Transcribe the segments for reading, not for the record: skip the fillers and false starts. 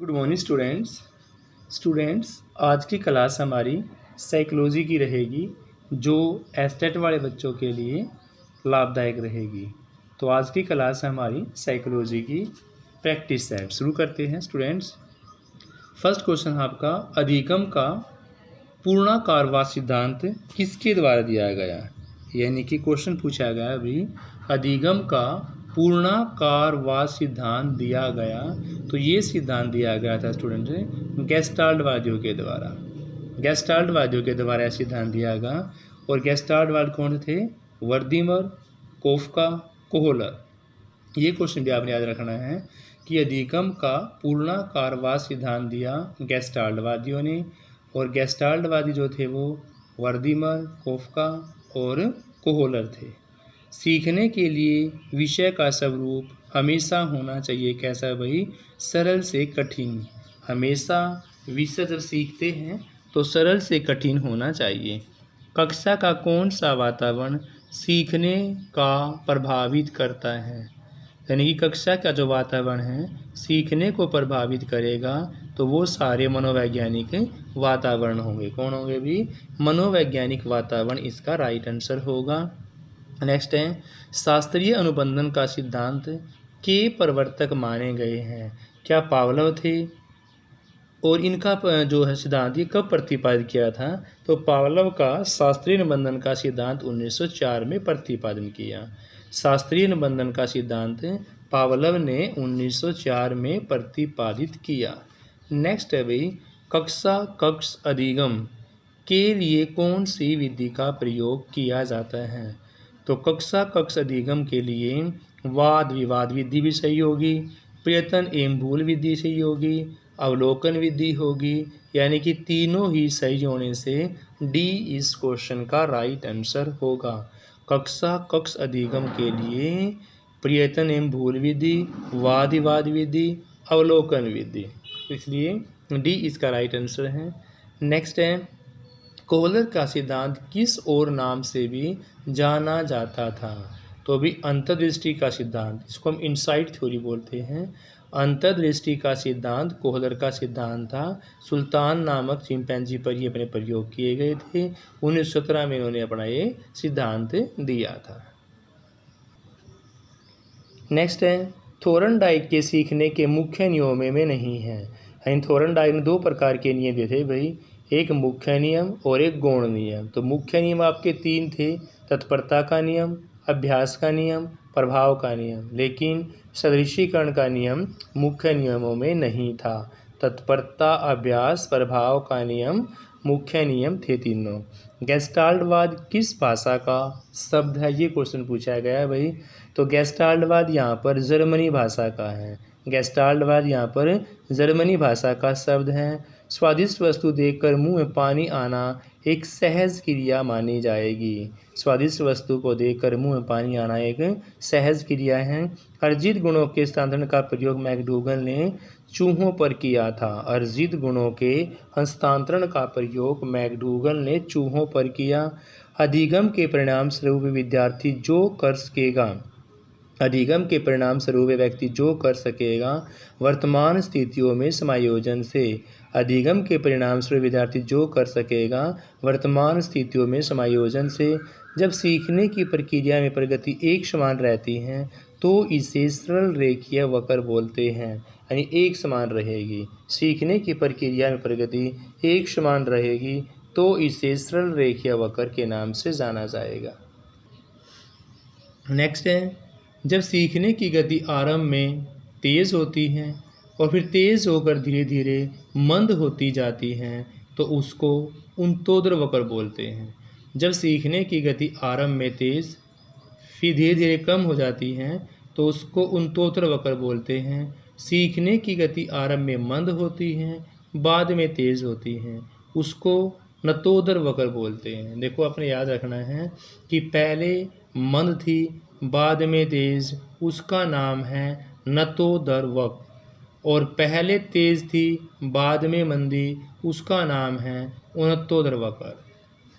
Good morning students. आज की class हमारी साइकोलॉजी की रहेगी, जो एस्टेट वाले बच्चों के लिए लाभदायक रहेगी। तो आज की क्लास हमारी साइकोलॉजी की प्रैक्टिस सेट शुरू करते हैं स्टूडेंट्स। फर्स्ट क्वेश्चन आपका, अधिगम का पूर्णाकारवाद सिद्धांत किसके द्वारा दिया गया? यानी कि क्वेश्चन पूछा गया अभी, अधिगम का पूर्णाकारवाद सिद्धांत दिया गया, तो ये सिद्धांत दिया गया था स्टूडेंट गेस्टाल्टवादियों के द्वारा। गेस्टाल्टवादियों के द्वारा यह सिद्धांत दिया गया। और गेस्टाल्टवाद कौन थे? वर्दीमर, कोफका, कोहलर। ये क्वेश्चन भी आपने याद रखना है कि अधिगम का पूर्णाकारवाद सिद्धांत दिया गेस्टाल्टवादियों ने, और गेस्टाल्टवादी जो थे वो वर्दीमर, कोफका और कोहलर थे। सीखने के लिए विषय का स्वरूप हमेशा होना चाहिए कैसा भाई? सरल से कठिन। हमेशा विषय जब सीखते हैं तो सरल से कठिन होना चाहिए। कक्षा का कौन सा वातावरण सीखने का प्रभावित करता है? यानी कि कक्षा का जो वातावरण है सीखने को प्रभावित करेगा, तो वो सारे मनोवैज्ञानिक वातावरण होंगे। कौन होंगे भी? मनोवैज्ञानिक वातावरण इसका राइट आंसर होगा। नेक्स्ट है, शास्त्रीय अनुबंधन का सिद्धांत के प्रवर्तक माने गए हैं? क्या पावलोव थे? और इनका जो है सिद्धांत ये कब प्रतिपादित किया था? तो पावलोव का शास्त्रीय अनुबंधन का सिद्धांत 1904 में प्रतिपादन किया। शास्त्रीय अनुबंधन का सिद्धांत पावलोव ने 1904 में प्रतिपादित किया। नेक्स्ट है भाई, कक्ष अधिगम के लिए कौन सी विधि का प्रयोग किया जाता है? तो कक्ष अधिगम के लिए वाद विवाद विधि भी सही होगी, प्रयत्न एवं भूल विधि सही होगी, अवलोकन विधि होगी। यानी कि तीनों ही सही होने से डी इस क्वेश्चन का राइट आंसर होगा। कक्ष अधिगम के लिए प्रयत्न एवं भूल विधि, वाद विवाद विधि, अवलोकन विधि, इसलिए डी इसका राइट आंसर है। नेक्स्ट है, कोहलर का सिद्धांत किस और नाम से भी जाना जाता था? तो अभी अंतर्दृष्टि का सिद्धांत, इसको हम इनसाइट थ्योरी बोलते हैं। अंतर्दृष्टि का सिद्धांत कोहलर का सिद्धांत था। सुल्तान नामक चिंपैंजी पर ये अपने प्रयोग किए गए थे। 1917 में इन्होंने अपना ये सिद्धांत दिया था। नेक्स्ट है, थोर्नडाइक के सीखने के मुख्य नियमों में नहीं है। थोर्नडाइक ने दो प्रकार के नियम दिए थे भाई, एक मुख्य नियम और एक गौण नियम। तो मुख्य नियम आपके तीन थे, तत्परता का नियम, अभ्यास का नियम, प्रभाव का नियम। लेकिन सदृशीकरण का नियम मुख्य नियमों में नहीं था। तत्परता, अभ्यास, प्रभाव का नियम मुख्य नियम थे तीनों। गेस्टाल्टवाद किस भाषा का शब्द है? ये क्वेश्चन पूछा गया है भाई। तो गेस्टाल्टवाद यहाँ पर जर्मनी भाषा का है। गेस्टाल्टवाद यहाँ पर जर्मनी भाषा का शब्द है। स्वादिष्ट वस्तु देखकर मुंह में पानी आना एक सहज क्रिया मानी जाएगी। स्वादिष्ट वस्तु को देखकर मुंह में पानी आना एक सहज क्रिया है। अर्जित गुणों के हस्तांतरण का प्रयोग मैकडूगल ने चूहों पर किया था। अर्जित गुणों के हस्तांतरण का प्रयोग मैकडूगल ने चूहों पर किया। अधिगम के परिणाम स्वरूप विद्यार्थी जो कर सकेगा, अधिगम के परिणाम स्वरूप व्यक्ति जो कर सकेगा वर्तमान स्थितियों में समायोजन से। अधिगम के परिणाम स्वरूप विद्यार्थी जो कर सकेगा वर्तमान स्थितियों में समायोजन से। जब सीखने की प्रक्रिया में प्रगति एक समान रहती है तो इसे सरल रेखीय वक्र बोलते हैं। यानी एक समान रहेगी, सीखने की प्रक्रिया में प्रगति एक समान रहेगी तो इसे सरल रेखीय वक्र के नाम से जाना जाएगा। नेक्स्ट है, जब सीखने की गति आरंभ में तेज़ होती है और फिर तेज़ होकर धीरे धीरे मंद होती जाती है तो उसको उन्तोदर वक्र बोलते हैं। जब सीखने की गति आरंभ में तेज़ फिर धीरे धीरे कम हो जाती है तो उसको उन्तोदर वक्र बोलते हैं। सीखने की गति आरंभ में मंद होती है, बाद में तेज़ होती है, उसको नतोदर वक्र बोलते हैं। देखो अपने याद रखना है कि पहले मंद थी, बाद में तेज, उसका नाम है नतोदर वक्र। और पहले तेज थी, बाद में मंदी, उसका नाम है उन्नतोदर वक्र।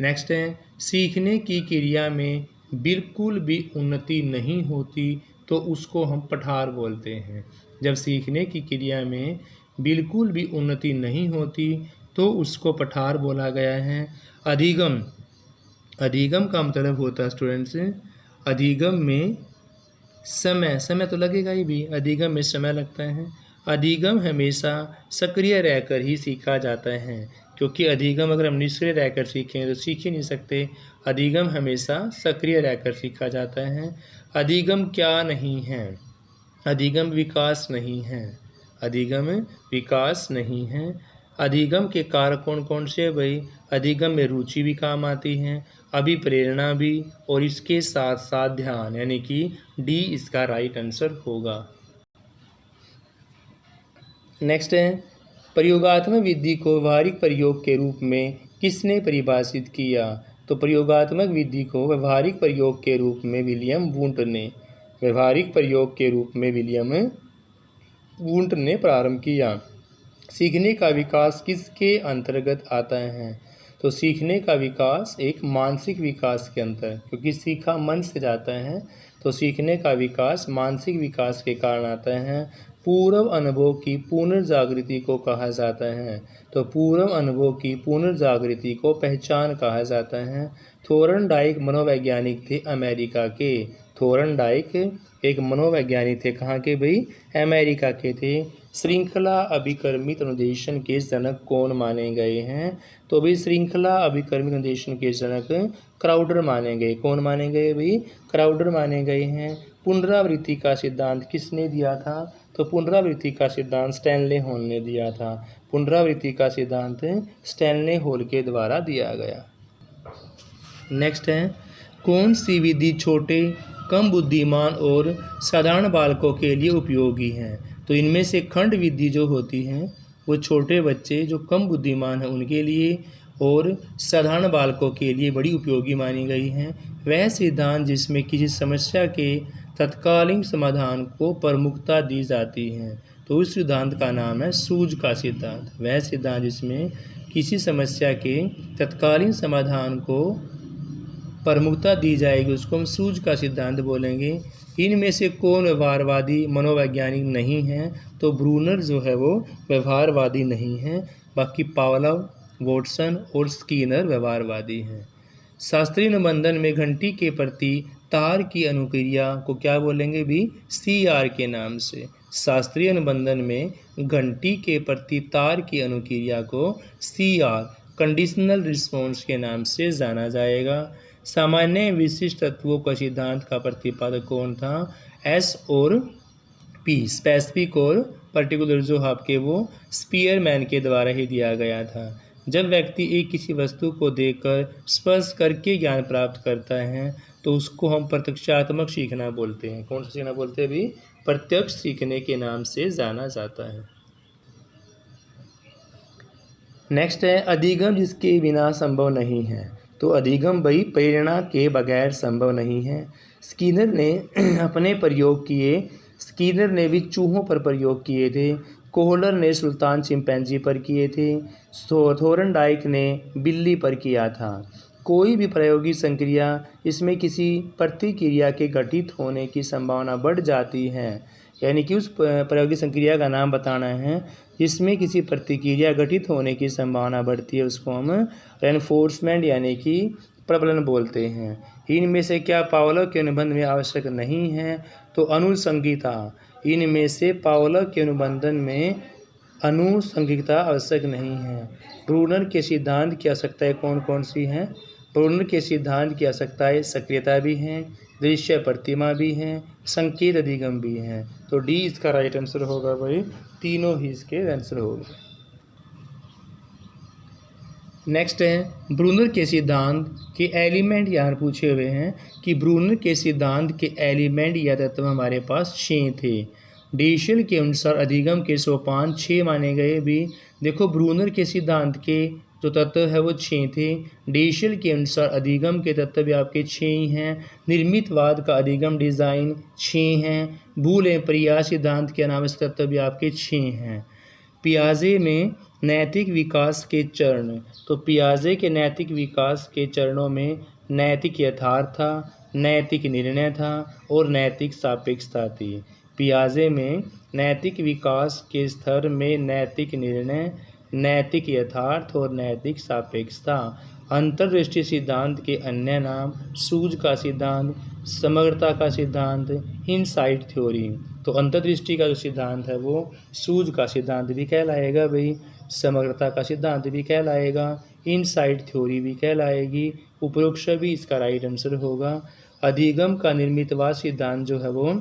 नेक्स्ट है, सीखने की क्रिया में बिल्कुल भी उन्नति नहीं होती तो उसको हम पठार बोलते हैं। जब सीखने की क्रिया में बिल्कुल भी उन्नति नहीं होती तो उसको पठार बोला गया है। अधिगम, अधिगम का मतलब होता है स्टूडेंट्स, अधिगम में समय तो लगेगा ही भी, अधिगम में समय लगता है। अधिगम हमेशा सक्रिय रहकर ही सीखा जाता है, क्योंकि अधिगम अगर हम निष्क्रिय रहकर सीखें तो सीख ही नहीं सकते। अधिगम हमेशा सक्रिय रहकर सीखा जाता है। अधिगम क्या नहीं है? अधिगम विकास नहीं है। अधिगम विकास नहीं है। अधिगम के कारक कौन कौन से भाई? अधिगम में रुचि भी काम आती है, अभिप्रेरणा भी, और इसके साथ साथ ध्यान, यानी कि डी इसका राइट आंसर होगा। नेक्स्ट है, प्रयोगात्मक विधि को व्यवहारिक प्रयोग के रूप में किसने परिभाषित किया? तो प्रयोगात्मक विधि को व्यवहारिक प्रयोग के रूप में विलियम वुंट ने, व्यवहारिक प्रयोग के रूप में विलियम वुंट ने प्रारंभ किया। सीखने का विकास किसके अंतर्गत आता है? तो सीखने का विकास एक मानसिक विकास के अंतर, क्योंकि सीखा मन से जाता है, तो सीखने का विकास मानसिक विकास के कारण आता है। पूर्व अनुभव की पुनर्जागृति को कहा जाता है, तो पूर्व अनुभव की पुनर्जागृति को पहचान कहा जाता है। थोर्नडाइक मनोवैज्ञानिक थे अमेरिका के। थोर्नडाइक एक मनोवैज्ञानिक थे, कहाँ के भाई? अमेरिका के थे। श्रृंखला अभिकर्मित अनुदेशन के जनक कौन माने गए हैं? तो भाई श्रृंखला अभिकर्मित अनुदेशन के जनक क्राउडर माने गए। कौन माने गए भाई? क्राउडर माने गए हैं। पुनरावृत्ति का सिद्धांत किसने दिया था? तो पुनरावृत्ति का सिद्धांत स्टैनले हॉल ने दिया था। पुनरावृत्ति का सिद्धांत स्टैनले हॉल के द्वारा दिया गया। नेक्स्ट है, कौन सी विधि छोटे, कम बुद्धिमान और साधारण बालकों के लिए उपयोगी है? तो इनमें से खंड विधि जो होती है वो छोटे बच्चे जो कम बुद्धिमान हैं उनके लिए और साधारण बालकों के लिए बड़ी उपयोगी मानी गई है। वह सिद्धांत जिसमें किसी समस्या के तत्कालीन समाधान को प्रमुखता दी जाती है, तो उस सिद्धांत का नाम है सूझ का सिद्धांत। वह सिद्धांत जिसमें किसी समस्या के तत्कालीन समाधान को प्रमुखता दी जाएगी उसको हम सूझ का सिद्धांत बोलेंगे। इनमें से कौन व्यवहारवादी मनोवैज्ञानिक नहीं है? तो ब्रूनर जो है वो व्यवहारवादी नहीं है, बाकी पावलोव, वॉटसन और स्किनर व्यवहारवादी हैं। शास्त्रीय अनुबंधन में घंटी के प्रति तार की अनुक्रिया को क्या बोलेंगे भी? CR के नाम से। शास्त्रीय अनुबंधन में घंटी के प्रति तार की अनुक्रिया को CR कंडीशनल रिस्पॉन्स के नाम से जाना जाएगा। सामान्य विशिष्ट तत्वों का सिद्धांत का प्रतिपादक कौन था? S और P, स्पेसिफिक और पर्टिकुलर, जो आपके वो स्पीयरमैन के द्वारा ही दिया गया था। जब व्यक्ति एक किसी वस्तु को देखकर स्पर्श करके ज्ञान प्राप्त करता है तो उसको हम प्रत्यक्षात्मक सीखना बोलते हैं। कौन सा सीखना बोलते हैं भी? प्रत्यक्ष सीखने के नाम से जाना जाता है। नेक्स्ट है, अधिगम जिसके बिना संभव नहीं है। तो अधिगम भाई प्रेरणा के बगैर संभव नहीं है। स्किनर ने अपने प्रयोग किए, स्किनर ने भी चूहों पर प्रयोग किए थे। कोहलर ने सुल्तान चिंपैंजी पर किए थे। थोर्नडाइक ने बिल्ली पर किया था। कोई भी प्रायोगिक संक्रिया इसमें किसी प्रतिक्रिया के घटित होने की संभावना बढ़ जाती है, यानी कि उस प्रायोगिक संक्रिया का नाम बताना है जिसमें किसी प्रतिक्रिया घटित होने की संभावना बढ़ती है, उसको हम रेनफोर्समेंट यानी कि प्रबलन बोलते हैं। इनमें से क्या पावलोव के अनुबंध में आवश्यक नहीं है? तो अनुसंगिता। इनमें से पावलोव के अनुबंधन में अनुसंगिकता आवश्यक नहीं है। ब्रूनर के सिद्धांत की आवश्यकताएं कौन कौन सी हैं? ब्रूनर के सिद्धांत की आवश्यकताएं सक्रियता भी हैं, दृश्य प्रतिमा भी हैं, संकेत अधिगम भी हैं। तो डी इसका राइट आंसर होगा भाई, तीनों ही इसके आंसर होंगे। नेक्स्ट है, ब्रूनर के सिद्धांत के एलिमेंट यहाँ पूछे हुए हैं कि ब्रूनर के सिद्धांत के एलिमेंट या तत्व हमारे पास 6 थे। डीशल के अनुसार अधिगम के सोपान 6 माने गए भी। देखो ब्रूनर के सिद्धांत के जो तत्व है वो 6 थे। डीशल के अनुसार अधिगम के तत्व भी आपके 6 ही हैं। निर्मितवाद का अधिगम डिज़ाइन 6 हैं। भूल एवं प्रयास सिद्धांत के अनावश्यक तत्व भी आपके 6 हैं। पियाजे में नैतिक विकास के चरण, तो पियाजे के नैतिक विकास के चरणों में नैतिक यथार्थ था, नैतिक निर्णय था और नैतिक सापेक्षता थी। पियाजे में नैतिक विकास के स्तर में नैतिक निर्णय, नैतिक यथार्थ और नैतिक सापेक्षता। अंतर्दृष्टि सिद्धांत के अन्य नाम सूझ का सिद्धांत, समग्रता का सिद्धांत, इनसाइट थ्योरी। तो अंतर्दृष्टि का जो सिद्धांत है वो सूझ का सिद्धांत भी कहलाएगा भाई, समग्रता का सिद्धांत भी कहलाएगा, इनसाइट थ्योरी भी कहलाएगी। उपरोक्त सभी इसका राइट आंसर होगा। अधिगम का निर्मितवाद सिद्धांत जो है वो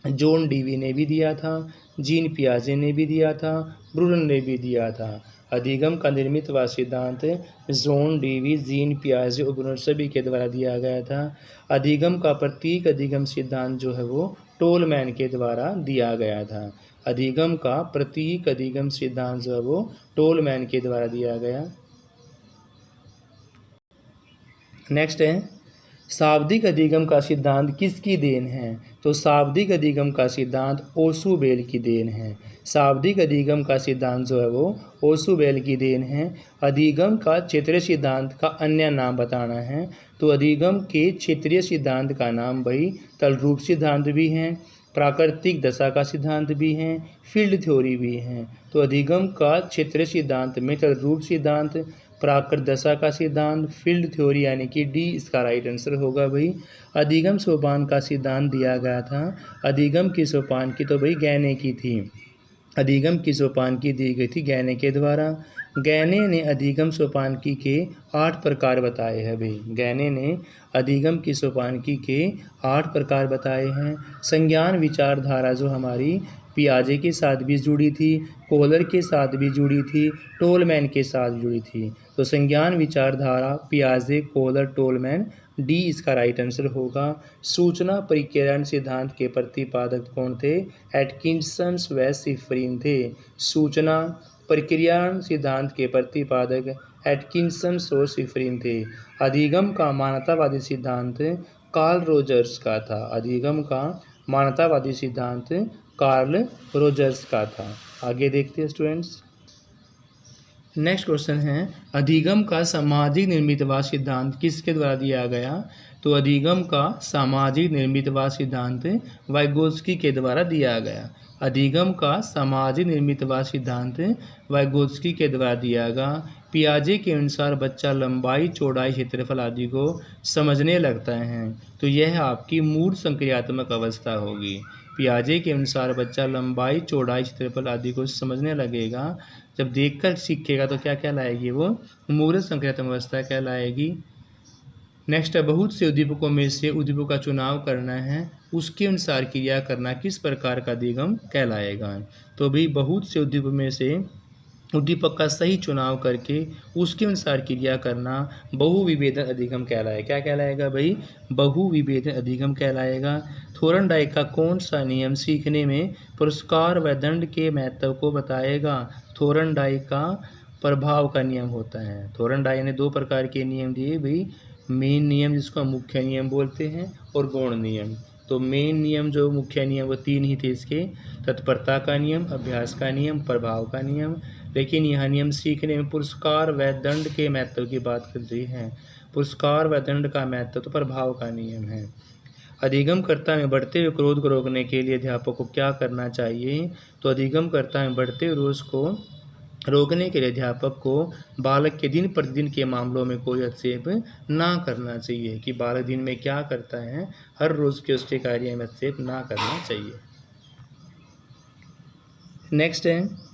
जॉन डीवी ने भी दिया था, जीन पियाजे ने भी दिया था, ब्रूनर ने भी दिया था। अधिगम का निर्मितवाद सिद्धांत जॉन डीवी, जीन पियाजे और ब्रूनर सभी के द्वारा दिया गया था। अधिगम का प्रतीक अधिगम सिद्धांत जो है वो टोलमैन के द्वारा दिया गया था। अधिगम का प्रतीक अधिगम सिद्धांत जो है वो टोलमैन के द्वारा दिया गया। नेक्स्ट है शाब्दिक अधिगम का सिद्धांत किसकी देन है? तो शाब्दिक अधिगम का सिद्धांत ओसुबेल की देन है। शाब्दिक अधिगम का सिद्धांत जो है वो ओसुबेल की देन है। अधिगम का क्षेत्रीय सिद्धांत का अन्य नाम बताना है। तो अधिगम के क्षेत्रीय सिद्धांत का नाम भाई तलरूप सिद्धांत भी है, प्राकृतिक दशा का सिद्धांत भी है, फील्ड थ्योरी भी है। तो अधिगम का क्षेत्रीय सिद्धांत में तलरूप सिद्धांत, प्राकृत दशा का सिद्धांत, फील्ड थ्योरी यानी कि डी इसका राइट आंसर होगा भाई। अधिगम सोपान का सिद्धांत दिया गया था। अधिगम की सोपान की तो भाई गैने की थी। अधिगम की सोपान की दी गई थी गैने के द्वारा। गैने ने अधिगम सोपानकी के 8 प्रकार बताए हैं भाई। गैने ने अधिगम की सोपानकी के 8 प्रकार बताए हैं। संज्ञान विचारधारा जो हमारी पियाजे के साथ भी जुड़ी थी, कोहलर के साथ भी जुड़ी थी, टोलमैन के साथ जुड़ी थी। तो संज्ञान विचारधारा पियाजे, कोहलर, टोलमैन, डी इसका राइट आंसर होगा। सूचना परिकीर्ण सिद्धांत के प्रतिपादक कौन थे? एटकिंसन व शिफरिन थे। सूचना परिकीर्ण सिद्धांत के प्रतिपादक एटकिंसन और शिफरिन थे। अधिगम का मानवतावादी सिद्धांत कार्ल रोजर्स का था। अधिगम का मानवतावादी सिद्धांत कार्ल रोजर्स का था। आगे देखते हैं स्टूडेंट्स। नेक्स्ट क्वेश्चन है अधिगम का सामाजिक निर्मितवाद सिद्धांत किसके द्वारा दिया गया? तो अधिगम का सामाजिक निर्मितवाद सिद्धांत वाइगोत्स्की के द्वारा दिया गया। अधिगम का सामाजिक निर्मितवाद सिद्धांत वाइगोत्स्की के द्वारा दिया गया। पियाजे के अनुसार बच्चा लंबाई, चौड़ाई, क्षेत्रफल आदि को समझने लगता है। तो यह आपकी मूल संक्रियात्मक अवस्था होगी। पियाजे के अनुसार बच्चा लंबाई, चौड़ाई, क्षेत्रफल आदि को समझने लगेगा। जब देखकर सीखेगा तो क्या कहलाएगी? वो मूल संक्रियात्मक अवस्था कहलाएगी। नेक्स्ट है बहुत से उद्दीपकों में से उद्दीपक का चुनाव करना है, उसके अनुसार क्रिया करना किस प्रकार का अधिगम कहलाएगा? तो भी बहुत से उद्दीपक में से उद्दीपक का सही चुनाव करके उसके अनुसार क्रिया करना बहुविभेदन अधिगम कहलाएगा। क्या कहलाएगा भाई? बहुविभेदन अधिगम कहलाएगा। थोरनडाइक का कौन सा नियम सीखने में पुरस्कार व दंड के महत्व को बताएगा? थोरनडाइक का प्रभाव का नियम होता है। थोरनडाइक ने 2 प्रकार के नियम दिए भाई, मेन नियम जिसको हम मुख्य नियम बोलते हैं और गौण नियम। तो मेन नियम जो मुख्य नियम वो 3 ही थे इसके, तत्परता का नियम, अभ्यास का नियम, प्रभाव का नियम। लेकिन यह नियम सीखने में पुरस्कार व दंड के महत्व की बात कर रही है। पुरस्कार व दंड का महत्व तो प्रभाव का नियम है। अधिगमकर्ता में बढ़ते हुए क्रोध को रोकने के लिए अध्यापक को क्या करना चाहिए? तो अधिगमकर्ता में बढ़ते हुए रोष को रोकने के लिए अध्यापक को बालक के दिन प्रतिदिन के मामलों में कोई हस्तक्षेप ना करना चाहिए कि बालक दिन में क्या करता है, हर रोज़ के उसके कार्य में हस्तक्षेप ना करना चाहिए। नेक्स्ट है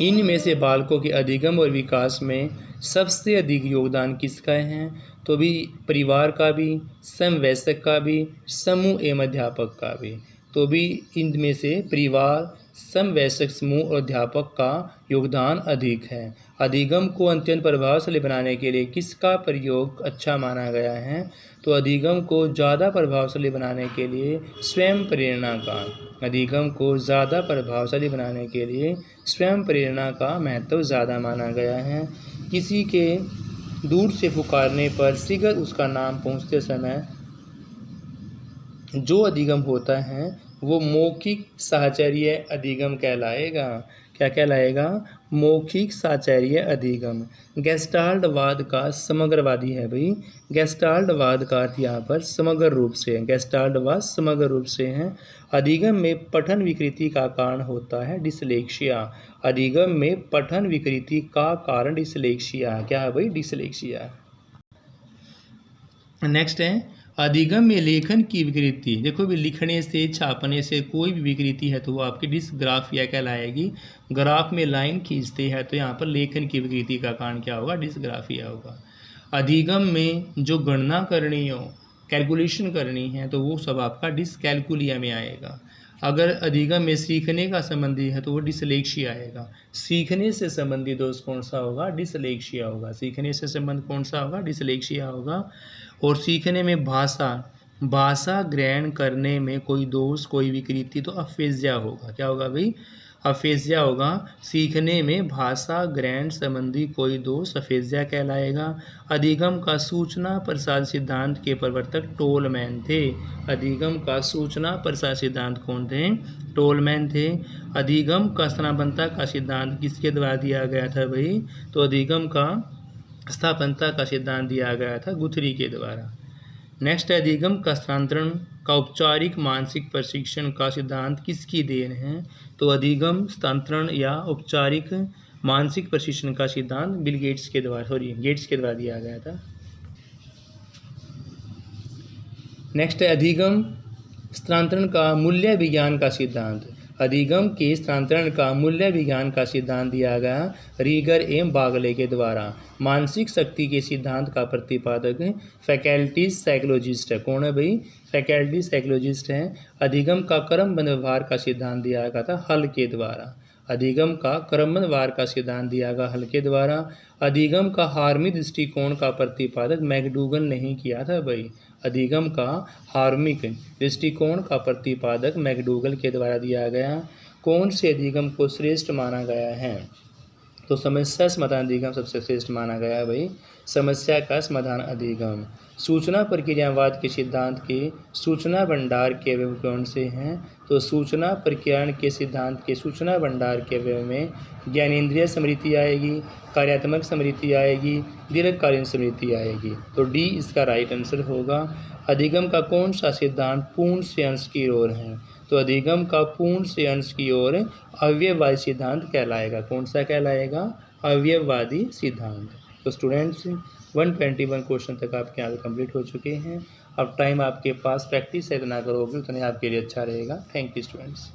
इनमें से बालकों के अधिगम और विकास में सबसे अधिक योगदान किसका है? तो भी परिवार का भी, समवयस्क का भी, समूह एवं अध्यापक का भी। तो भी इनमें से परिवार, समवयस्क, समूह और अध्यापक का योगदान अधिक है। अधिगम को अत्यंत प्रभावशाली बनाने के लिए किसका प्रयोग अच्छा माना गया है? तो अधिगम को ज़्यादा प्रभावशाली बनाने के लिए स्वयं प्रेरणा का, अधिगम को ज़्यादा प्रभावशाली बनाने के लिए स्वयं प्रेरणा का महत्व ज़्यादा माना गया है। किसी के दूर से पुकारने पर शीघ्र उसका नाम पहुँचते समय जो अधिगम होता है वो मौखिक साहचर्य अधिगम कहलाएगा। क्या कहलाएगा? मौखिक साचार्य अधिगम। गेस्टाल्टवाद का समग्रवादी है भाई। गेस्टाल्टवाद का अर्थ यहाँ पर समग्र रूप से है। गेस्टाल्टवाद समग्र रूप से है। अधिगम में पठन विकृति का कारण होता है डिसलेक्सिया। अधिगम में पठन विकृति का कारण डिसलेक्सिया। क्या है भाई? डिसलेक्सिया। नेक्स्ट है अधिगम में लेखन की विकृति। देखो भी लिखने से छापने से कोई भी विकृति है तो वो आपकी डिसग्राफिया कहलाएगी। ग्राफ में लाइन खींचते हैं तो यहाँ पर लेखन की विकृति का कारण क्या होगा? डिसग्राफिया होगा। अधिगम में जो गणना करनी हो, कैलकुलेशन करनी है तो वो सब आपका डिसकैलकुलिया में आएगा। अगर अधिगम में सीखने का संबंधी है तो वो डिसलेक्सिया आएगा। सीखने से संबंधित दोष कौन सा होगा? डिसलेक्सिया होगा। सीखने से संबंध कौन सा होगा? डिसलेक्सिया होगा। और सीखने में भाषा ग्रहण करने में कोई दोष, कोई विकृति तो अफेजिया होगा। क्या होगा भाई? अफेजिया होगा। सीखने में भाषा ग्रहण संबंधी कोई दोष अफेजिया कहलाएगा। अधिगम का सूचना प्रसार सिद्धांत के प्रवर्तक टोलमैन थे। अधिगम का सूचना प्रसार सिद्धांत कौन थे? टोलमैन थे। अधिगम का स्थानापन्नता का सिद्धांत किसके द्वारा दिया गया था भाई? तो अधिगम का स्थापनता का सिद्धांत दिया गया था गुथरी के द्वारा। नेक्स्ट है अधिगम का स्थानांतरण का औपचारिक मानसिक प्रशिक्षण का सिद्धांत किसकी देन है? तो अधिगम स्थानांतरण या औपचारिक मानसिक प्रशिक्षण का सिद्धांत गेट्स के द्वारा दिया गया था। नेक्स्ट है अधिगम स्थानांतरण का मूल्य विज्ञान का सिद्धांत। अधिगम के स्थानांतरण का मूल्य विज्ञान का सिद्धांत दिया गया रीगर एवं बागले के द्वारा। मानसिक शक्ति के सिद्धांत का प्रतिपादक फैकल्टी साइकोलॉजिस्ट है। कौन है भाई? फैकल्टी साइकोलॉजिस्ट है। अधिगम का क्रमबद्ध व्यवहार का सिद्धांत दिया गया था हल के द्वारा। अधिगम का क्रमबद्ध व्यवहार का सिद्धांत दिया गया हल के द्वारा। अधिगम का हार्मिक दृष्टिकोण का प्रतिपादक मैकडूगल नहीं किया था भाई। अधिगम का हार्मिक दृष्टिकोण का प्रतिपादक मैकडूगल के द्वारा दिया गया। कौन से अधिगम को श्रेष्ठ माना गया है? तो समस्या समाधान अधिगम सबसे श्रेष्ठ माना गया है भाई। समस्या का समाधान अधिगम। सूचना प्रक्रियावाद के सिद्धांत के सूचना भंडार के अवयव कौन से हैं? तो सूचना प्रक्रियाण के सिद्धांत के सूचना भंडार के अवयव में ज्ञानेंद्रिय स्मृति आएगी, कार्यात्मक स्मृति आएगी, दीर्घकालीन स्मृति आएगी। तो डी इसका राइट आंसर होगा। अधिगम का कौन सा सिद्धांत पूर्ण से अंश की ओर है? तो अधिगम का पूर्ण से अंश की ओर अवयववादी सिद्धांत कहलाएगा। कौन सा कहलाएगा? अवयववादी सिद्धांत। तो स्टूडेंट्स 121 क्वेश्चन तक आपके यहाँ कंप्लीट हो चुके हैं। अब टाइम आपके पास प्रैक्टिस इतना करोगे उतने आपके लिए अच्छा रहेगा। Thank you students.